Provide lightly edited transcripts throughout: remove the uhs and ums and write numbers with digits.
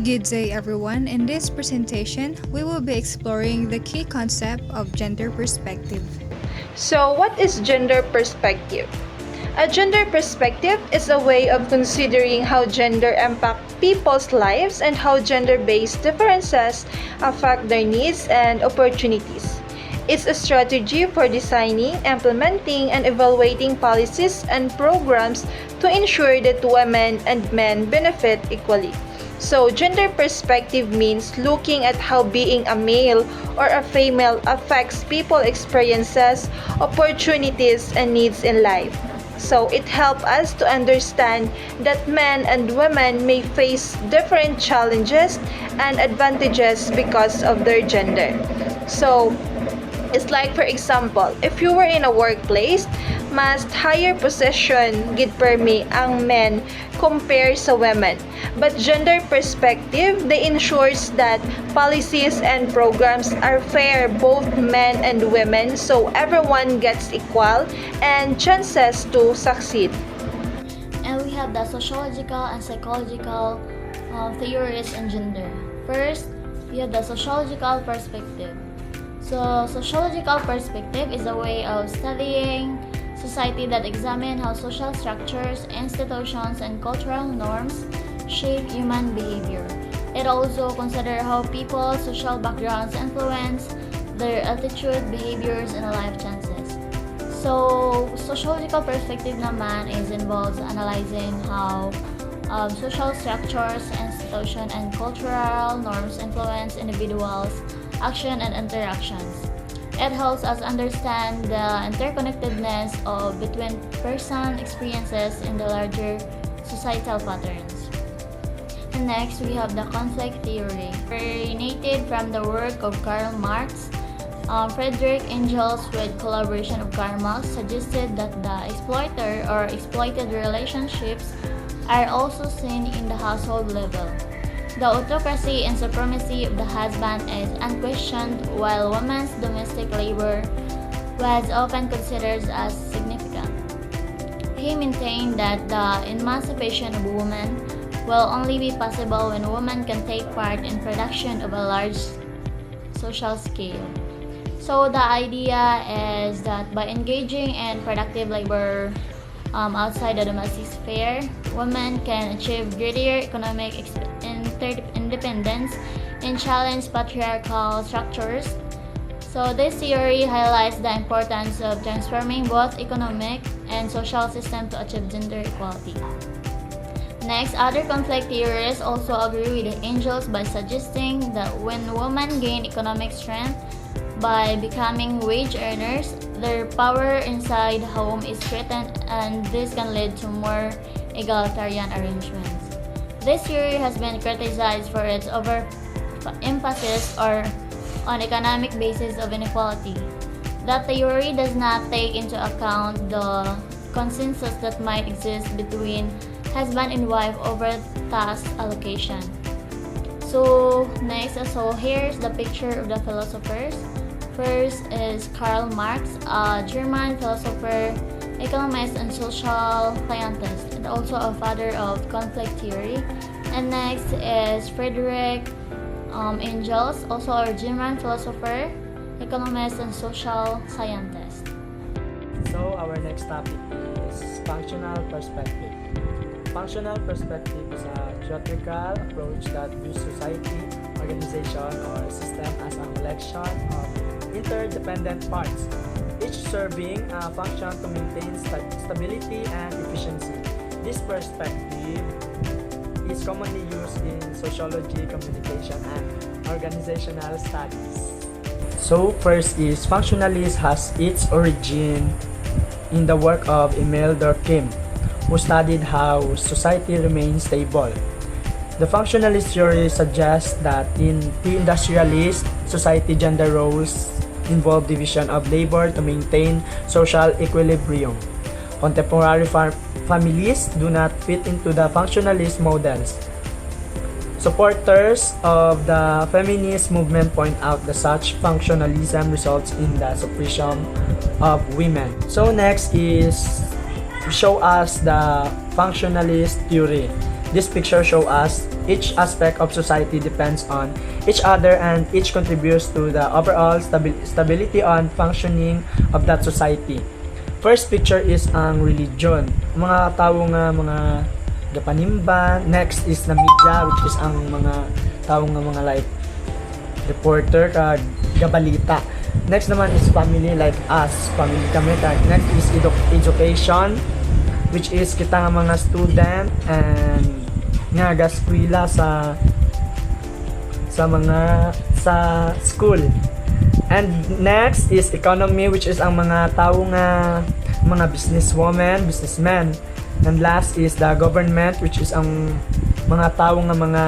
Good day, everyone. In this presentation, we will be exploring the key concept of gender perspective. So, what is gender perspective? A gender perspective is a way of considering how gender impact people's lives and how gender-based differences affect their needs and opportunities. It's a strategy for designing, implementing, and evaluating policies and programs to ensure that women and men benefit equally. So, gender perspective means looking at how being a male or a female affects people's experiences, opportunities, and needs in life. So, it helps us to understand that men and women may face different challenges and advantages because of their gender. So, it's like, for example, if you were in a workplace, mas higher position gid permi ang men compare sa women. But gender perspective, they ensures that policies and programs are fair both men and women so everyone gets equal and chances to succeed. And we have the sociological and psychological theories in gender. First, we have the sociological perspective. So, sociological perspective is a way of studying society that examine how social structures, institutions, and cultural norms shape human behavior. It also considers how people's social backgrounds influence their attitude, behaviors, and life chances. So, sociological perspective naman is involves analyzing how social structures, institutions, and cultural norms influence individuals' action and interactions. It helps us understand the interconnectedness of between person experiences in the larger societal patterns. And next, we have the conflict theory, originated from the work of Karl Marx. Frederick Engels, with collaboration of Karl Marx, suggested that the exploiter or exploited relationships are also seen in the household level. The autocracy and supremacy of the husband is unquestioned, while women's domestic labor was often considered as significant. He maintained that the emancipation of women will only be possible when women can take part in production of a large social scale. So the idea is that by engaging in productive labor outside the domestic sphere, women can achieve greater economic independence and challenge patriarchal structures. So this theory highlights the importance of transforming both economic and social systems to achieve gender equality. Next, other conflict theorists also agree with the Engels by suggesting that when women gain economic strength by becoming wage earners, their power inside the home is threatened, and this can lead to more egalitarian arrangements. This theory has been criticized for its overemphasis or on economic basis of inequality. That theory does not take into account the consensus that might exist between husband and wife over task allocation. So next, here's the picture of the philosophers. First is Karl Marx, a German philosopher, economist, and social scientist, and also a father of conflict theory. And next is Frederick Engels, also a German philosopher, economist, and social scientist. So our next topic is functional perspective. Functional perspective is a theoretical approach that views society, organization, or system as a collection of interdependent parts, each serving a function to maintain stability and efficiency. This perspective is commonly used in sociology, communication, and organizational studies. So first is functionalist has its origin in the work of Emile Durkheim, who studied how society remains stable. The functionalist theory suggests that in pre-industrialist society, gender roles involve division of labor to maintain social equilibrium. Contemporary families do not fit into the functionalist models. Supporters of the feminist movement point out that such functionalism results in the suppression of women. So next is show us the functionalist theory. This picture shows us each aspect of society depends on each other and each contributes to the overall stability and functioning of that society. First picture is ang religion. Mga tao nga mga gapanimba. Next is na media, which is ang mga tao nga mga like reporter kag gabalita. Next naman is family, like us, family kami. Next is education, which is kita nga mga student and nga gaskwela sa school. And next is economy, which is ang mga tao nga mga businesswoman, businessmen. And last is the government, which is ang mga tao nga mga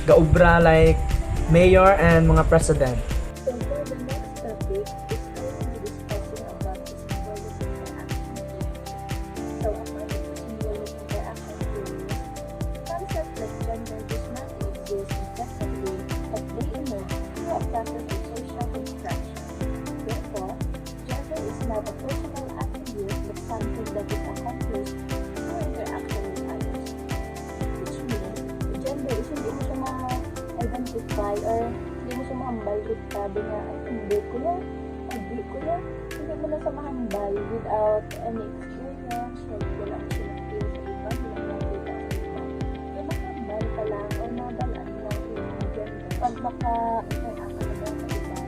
gaobra like mayor and mga president. So for the next topic is I will be discussing about the symbolic interaction theory. So according to symbolic interaction theory, concepts like gender does not exist objectively, but they emerge through a process of social construction. Therefore, gender is not a personal attribute but something that is accomplished through interaction with others. Which means, gender is hindi mo siya ma-identify or hindi mo siya mahambal with sabi nga, ay hindi ko yan, hindi ko yan. Hindi mo na siya mahambal without any experience, like wala mo siya na-feel sa iba, wala mo nakita sa iba. So mahambal ka lang o mabalaan lang yung gender. Pag maka-interact ka na sa iba,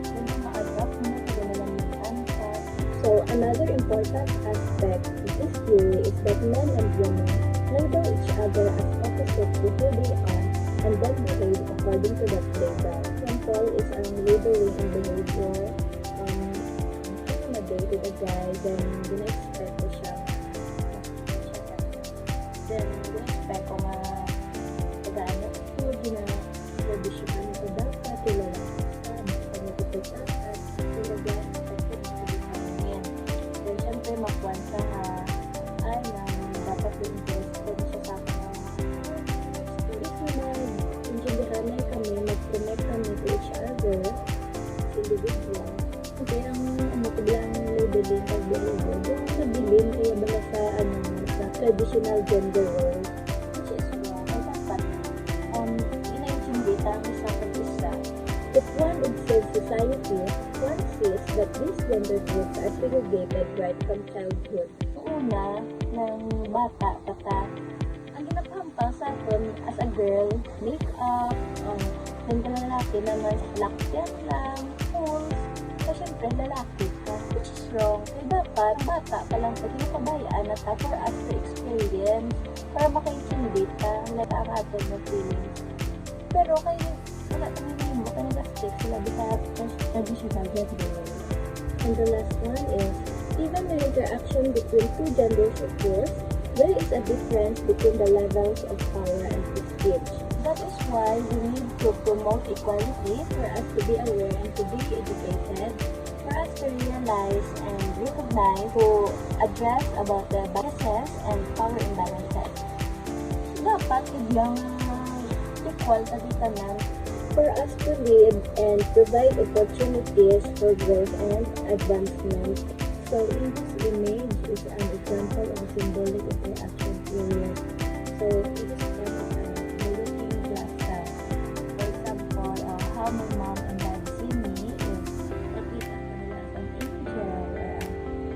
yun yung ma-adapt mo, yun na lang yung answer. So another important aspect of this theory is that men and women label each other as opposite to who they are and then behave according to that label. Example is labeling and behavior. Kung na-date with a guy, then gina-expect ko siya. Then gina-expect ko nga pag-ano ko, gina-tradisyonan ko dapat, ilalakasan, pag-nagpapatakas, talaga expected to be coming. Then syempre magkuhan sa ay na dapat interested siya sa akin intindihanay kami, mag-connect kami to each other sa individual. Kasi ang biglang labeling pag deliver, yung nabilin kaya bala sa traditional gender roles, which is wrong. Ay dapat, inaintindi ang isa pag isa. If one observes society, one sees that these gender groups are segregated right from childhood. Una, ng bata, ang ginapahampal sa akin as a girl, make-up, then ka lalaki naman, lakyan lang, tools. So, syempre, lalaki ka, which is wrong. Kaya dapat, bata pa lang pag pinapabayaan na ta for us to experience, para makaintindi ka, like ang atin na feelings. Pero kayo, wala tanongin mo, kaya nag-stick sila because traditional gender roles. And the last one is, even when interaction between two genders occurs, there is a difference between the levels of power and prestige. That is why we need to promote equality for us to be aware and to be educated, for us to realize and recognize, to address about the biases and power imbalances. Dapat biglang equal sa ditanan for us to lead and provide opportunities for growth and advancement. So in this image is an example of symbolic interaction theory. So it is part of the looking glass house. For example, how my mom and dad see me is nakita ko nila as an angel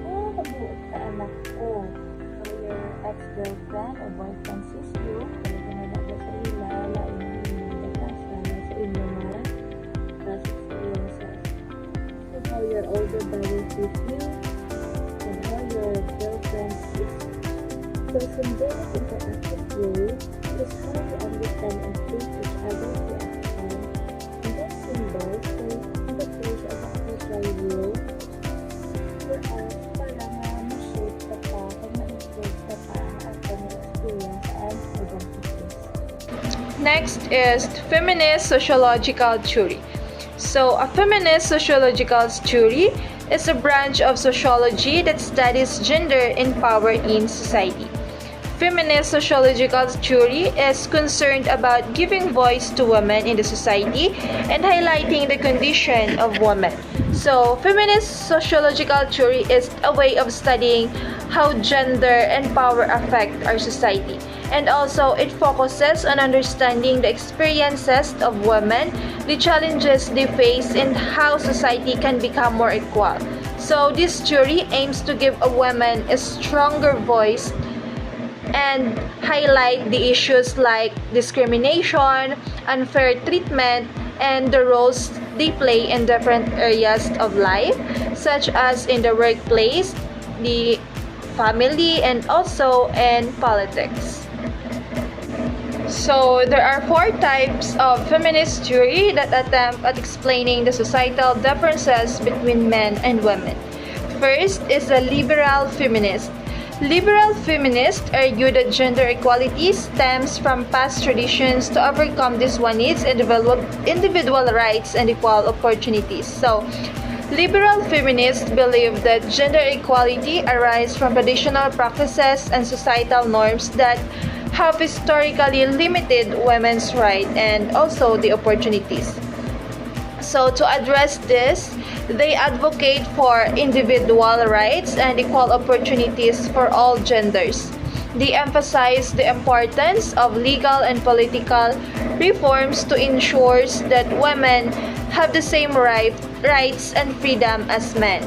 or kabuot ka anak ko. So your ex-girlfriend or boyfriend sees you, talaga na nagla sa ila, lain na yung batas, lalo sa inyo mga past experiences. So how your older brother sees you, your girlfriend is. So symbolic interaction theory is how we understand and treat each other's reaction. And this symbol serves in the place of a social rule for us para ma-shape ka pa, pag ma-improve ka pa ang ating experience and identities. Next is feminist sociological theory. So, a feminist sociological theory is a branch of sociology that studies gender and power in society. Feminist sociological theory is concerned about giving voice to women in the society and highlighting the condition of women. So, feminist sociological theory is a way of studying how gender and power affect our society. And also, it focuses on understanding the experiences of women, the challenges they face, and how society can become more equal. So, this jury aims to give a woman a stronger voice and highlight the issues like discrimination, unfair treatment, and the roles they play in different areas of life, such as in the workplace, the family, and also in politics. So, there are four types of feminist theory that attempt at explaining the societal differences between men and women. First is a liberal feminist. Liberal feminists argue that gender equality stems from past traditions to overcome these one needs individual rights and equal opportunities. So, liberal feminists believe that gender equality arises from traditional practices and societal norms that have historically limited women's rights and also the opportunities. So to address this, they advocate for individual rights and equal opportunities for all genders. They emphasize the importance of legal and political reforms to ensure that women have the same rights and freedom as men.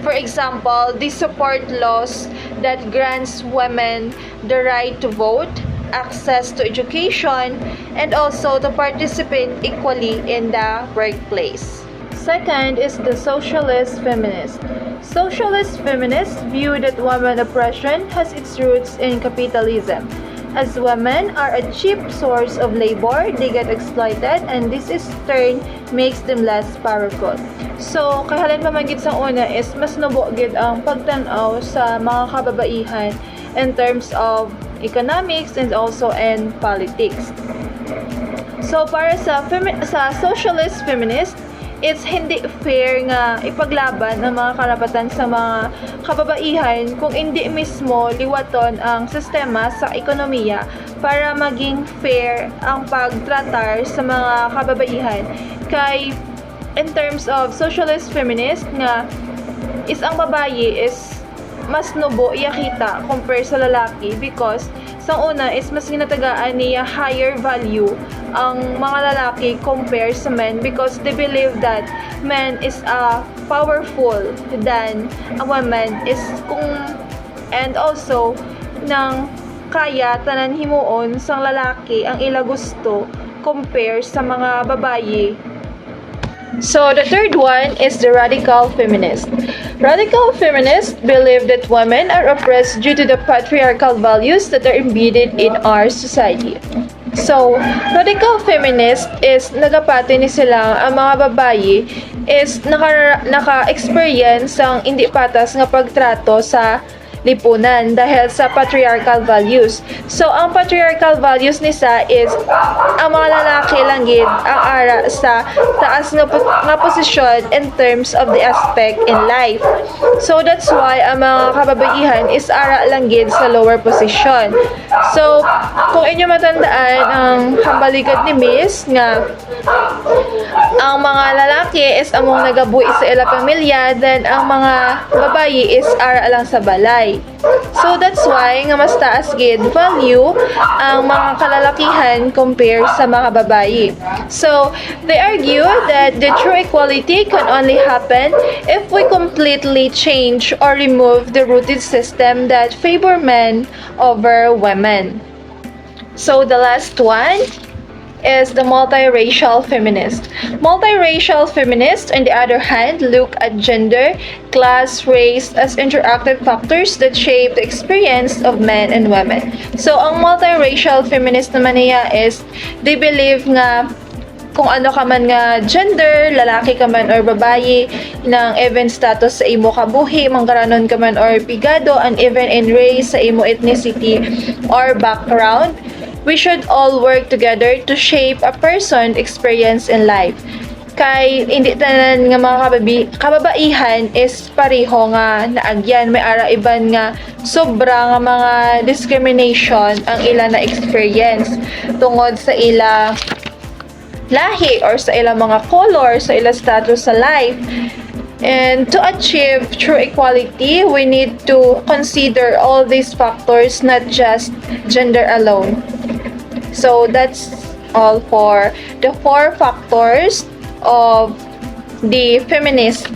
For example, they support laws that grants women the right to vote, access to education, and also to participate equally in the workplace. Second is the socialist feminist. Socialist feminists view that women oppression has its roots in capitalism. As women are a cheap source of labor, they get exploited, and this is turn makes them less powerful. So, kahalan pamagit sa una is mas nabogid ang pagtanaw sa mga kababaihan in terms of economics and also in politics. So, para sa socialist feminist, it's hindi fair nga ipaglaban ang mga karapatan sa mga kababaihan kung hindi mismo liwaton ang sistema sa ekonomiya para maging fair ang pagtratar sa mga kababaihan. Kay in terms of socialist feminist nga is ang babayi is mas nubo iya kita compare sa lalaki because sa una is mas ginatagaan niya higher value ang mga lalaki compare sa men because they believe that men is powerful than a woman is kung and also nang kaya tanan himuon sang lalaki ang ila gusto compare sa mga babayi. So the third one is the radical feminist. Radical feminists believe that women are oppressed due to the patriarchal values that are embedded in our society. So, radical feminist is nagapati ni sila ang mga babayi is naka-experience ang hindi patas nga pagtrato sa lipunan dahil sa patriarchal values. So, ang patriarchal values nisa is ang mga lalaki langgid ang ara sa taas nga posisyon in terms of the aspect in life. So, that's why ang mga kababaihan is ara langgid sa lower position. So, kung inyo matandaan ang hambaligad ni Miss nga ang mga lalaki is among nagabuhi sa ila pamilya, then ang mga babayi is ara lang sa balay. So that's why nga mas taas gid value ang mga kalalakihan compare sa mga babayi. So they argue that the true equality can only happen if we completely change or remove the rooted system that favor men over women. So the last one is the multiracial feminist. Multiracial feminists, on the other hand, look at gender, class, race as interactive factors that shape the experience of men and women. So, ang multiracial feminist naman niya is, they believe nga kung ano ka man nga gender, lalaki ka man or babayi, ng even status sa imo kabuhi, manggaranon ka man or pigado, and even in race, sa imo ethnicity or background, we should all work together to shape a person's experience in life. Kay hindi tanan nga mga kababaihan is pareho nga naagyan, may ara iban nga sobra nga mga discrimination ang ila na experience tungod sa ila lahi or sa ila mga color, sa ila status sa life. And to achieve true equality, we need to consider all these factors, not just gender alone. So that's all for the four factors of the feminist.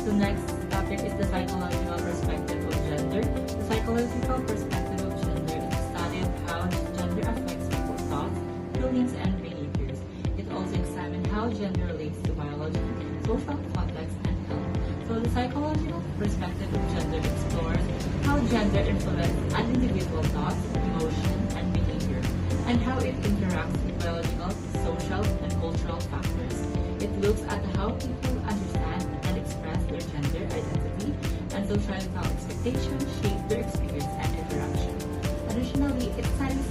The next topic is the psychological perspective of gender. The psychological perspective of gender is the study of how gender affects people's thoughts, feelings, and behaviors. It also examines how gender relates to biology, social context, and health. So the psychological perspective of gender explores how gender influences an individual's thoughts, emotions, and behavior, and how it interacts with biological, social, and cultural factors. It looks at how people understand and express their gender identity, and societal expectations shape their experience and interaction. Additionally, it studies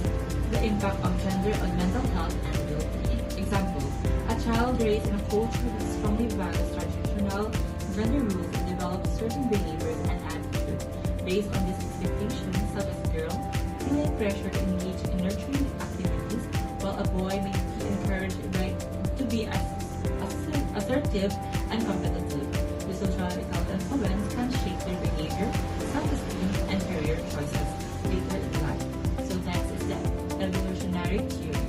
the impact of gender on mental health and well-being. Example, a child raised in a culture that strongly values traditional gender rules develops certain behaviors and attitudes based on these expectations, such as girls feeling pressure to engage in nurturing activities, while a boy may be encouraged to be assertive and competitive. The societal influence can shape their behavior, self-esteem, and career choices later in life. So next is the evolutionary theory.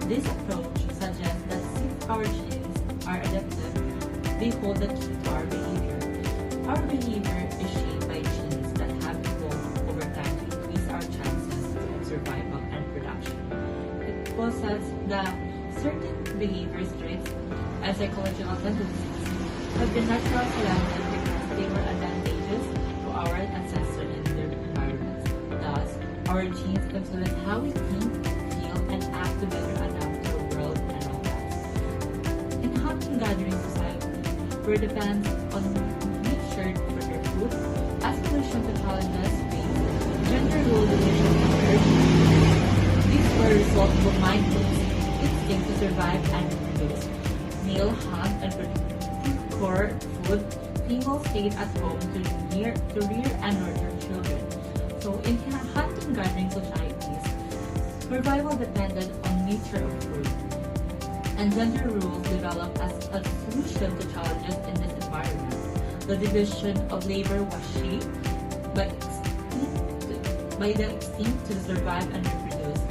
This approach suggests that since our genes are adaptive, they hold the key to our behavior. Our behavior is shaped by genes that have evolved over time to increase our chances of survival and production. It possesses the certain behavior traits and psychological tendencies have been naturally selected because they were advantageous to our ancestors in their environments. Thus, our genes influence how we think, feel, and act to better adapt to the world around us. In hunting-gathering society, where depends on nature for their food, as solution to challenges faced, gender role division emerged. These were a result of a mindfulness instinct to survive and reproduce. Male hunt and procure food, female stayed at home to rear and nurture children. So in hunting-gathering societies, survival depended on nature of food, and gender rules developed as a solution to challenges in this environment. The division of labor was shaped by the instinct to survive and reproduce.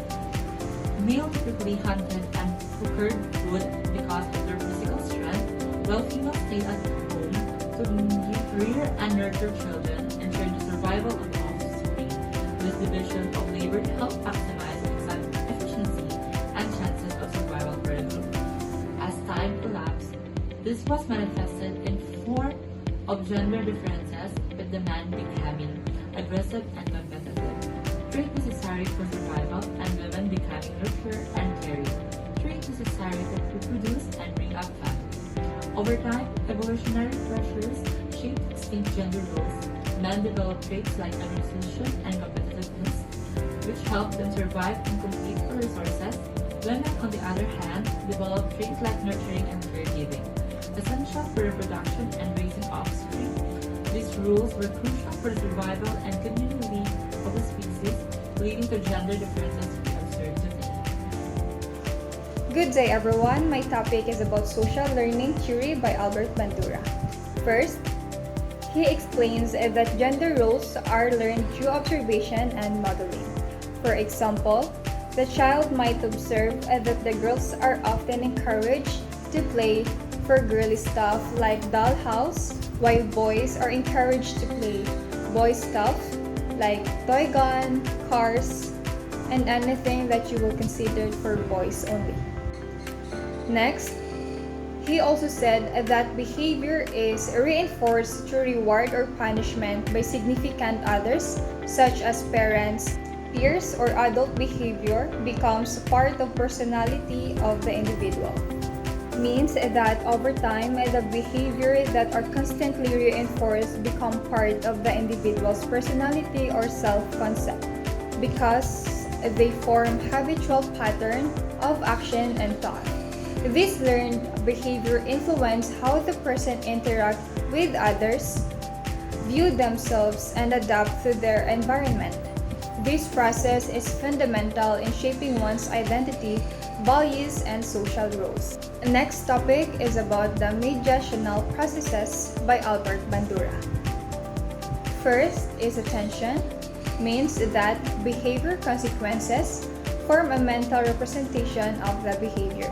Male typically hunted and procured food because of their physical strength, while females stayed at home to rear and nurture children, ensuring the survival of the offspring. This division of labor helped maximize efficiency and chances of survival for the group. As time elapsed, this was manifested in form of gender differences, with the man becoming aggressive and competitive, trait necessary for survival, and women becoming nurturer and caring, trait necessary to reproduce and bring up families. Over time, evolutionary pressures shaped distinct gender roles. Men developed traits like administration and competitiveness, which helped them survive and compete for resources. Women, on the other hand, developed traits like nurturing and caregiving, essential for reproduction and raising offspring. These rules were crucial for the survival and continuity of the species, leading to gender differences we observe today. Good day, everyone. My topic is about social learning theory by Albert Bandura. First, he explains that gender roles are learned through observation and modeling. For example, the child might observe that the girls are often encouraged to play for girly stuff like dollhouse, while boys are encouraged to play boy stuff like toy gun, cars, and anything that you will consider for boys only. Next, he also said that behavior is reinforced through reward or punishment by significant others, such as parents, peers, or adult behavior becomes part of personality of the individual. Means that over time, the behavior that are constantly reinforced become part of the individual's personality or self-concept because they form habitual pattern of action and thought. This learned behavior influence how the person interact with others, view themselves, and adapt to their environment. This process is fundamental in shaping one's identity, values, and social roles. The next topic is about the mediational processes by Albert Bandura. First is attention, means that behavior consequences form a mental representation of the behavior.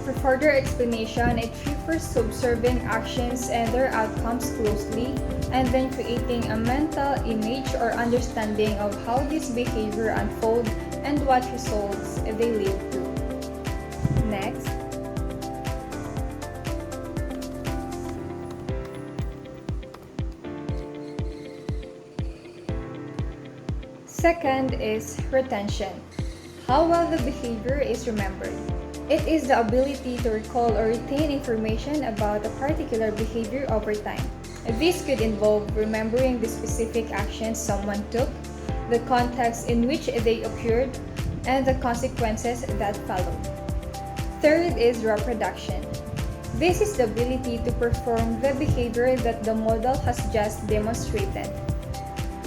For further explanation, it refers to observing actions and their outcomes closely and then creating a mental image or understanding of how this behavior unfolds and what results they lead to. Next. Second is retention, how well the behavior is remembered. It is the ability to recall or retain information about a particular behavior over time. This could involve remembering the specific actions someone took, the context in which they occurred, and the consequences that followed. Third is reproduction. This is the ability to perform the behavior that the model has just demonstrated.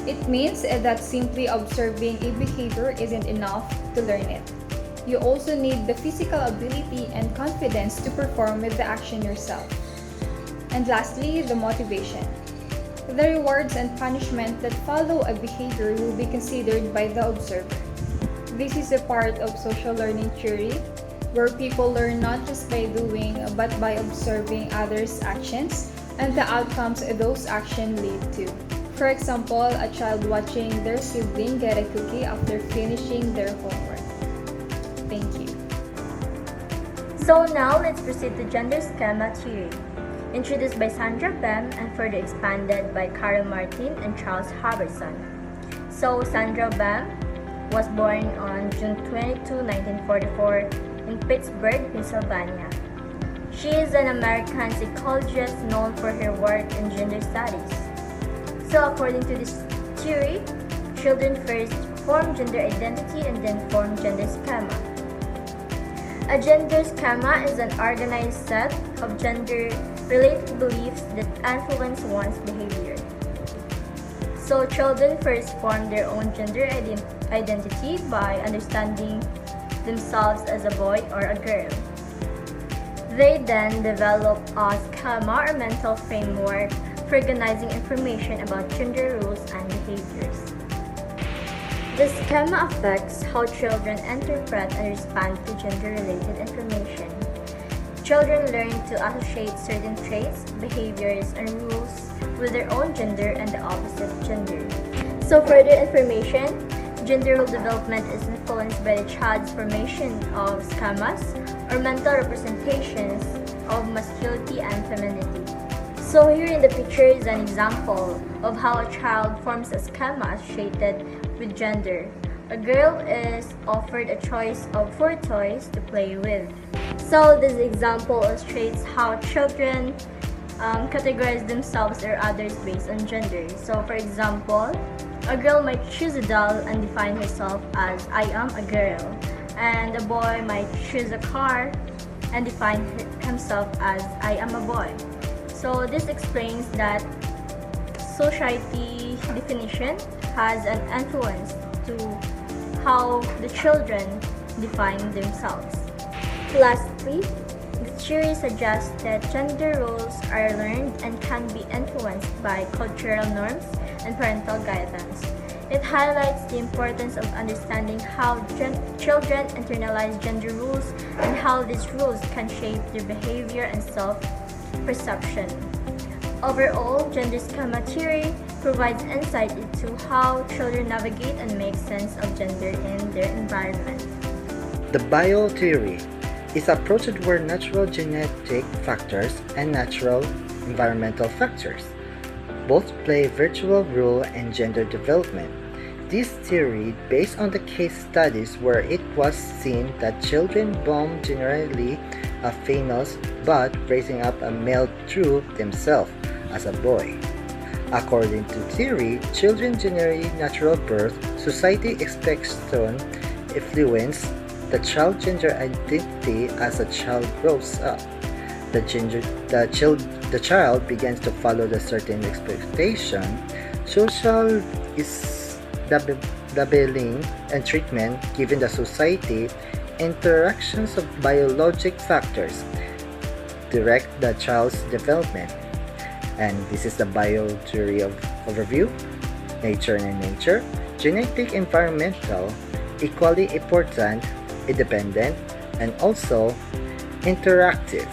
It means that simply observing a behavior isn't enough to learn it. You also need the physical ability and confidence to perform the action yourself. And lastly, the motivation. The rewards and punishment that follow a behavior will be considered by the observer. This is a part of social learning theory, where people learn not just by doing but by observing others' actions and the outcomes those actions lead to. For example, a child watching their sibling get a cookie after finishing their homework. Thank you. So now let's proceed to gender schema theory, introduced by Sandra Bem and further expanded by Carol Martin and Charles Haberson. So Sandra Bem was born on June 22, 1944 in Pittsburgh, Pennsylvania. She is an American psychologist known for her work in gender studies. So according to this theory, children first form gender identity and then form gender schema. A gender schema is an organized set of gender-related beliefs that influence one's behavior. So children first form their own gender identity by understanding themselves as a boy or a girl. They then develop a schema or mental framework for organizing information about gender roles and behaviors. The schema affects how children interpret and respond to gender-related information. Children learn to associate certain traits, behaviors, and rules with their own gender and the opposite gender. So further information, gender role development is influenced by the child's formation of schemas or mental representations of masculinity and femininity. So here in the picture is an example of how a child forms a schema associated with gender. A girl is offered a choice of 4 toys to play with. So this example illustrates how children categorize themselves or others based on gender. So for example, a girl might choose a doll and define herself as I am a girl, and a boy might choose a car and define himself as I am a boy. So this explains that society definition has an influence to how the children define themselves. Lastly, the theory suggests that gender roles are learned and can be influenced by cultural norms and parental guidance. It highlights the importance of understanding how children internalize gender rules and how these rules can shape their behavior and self-perception. Overall, gender schema theory provides insight into how children navigate and make sense of gender in their environment. The bio theory is approached where natural genetic factors and natural environmental factors both play a virtual role in gender development. This theory based on the case studies where it was seen that children born generally are females but raising up a male through themselves as a boy. According to theory, children generally natural birth, society expects to influence the child gender identity as a child grows up. The child begins to follow the certain expectation. Social labeling and treatment given the society, interactions of biologic factors direct the child's development. And this is the bio theory of overview. Nature and nature, genetic, environmental, equally important, independent, and also interactive.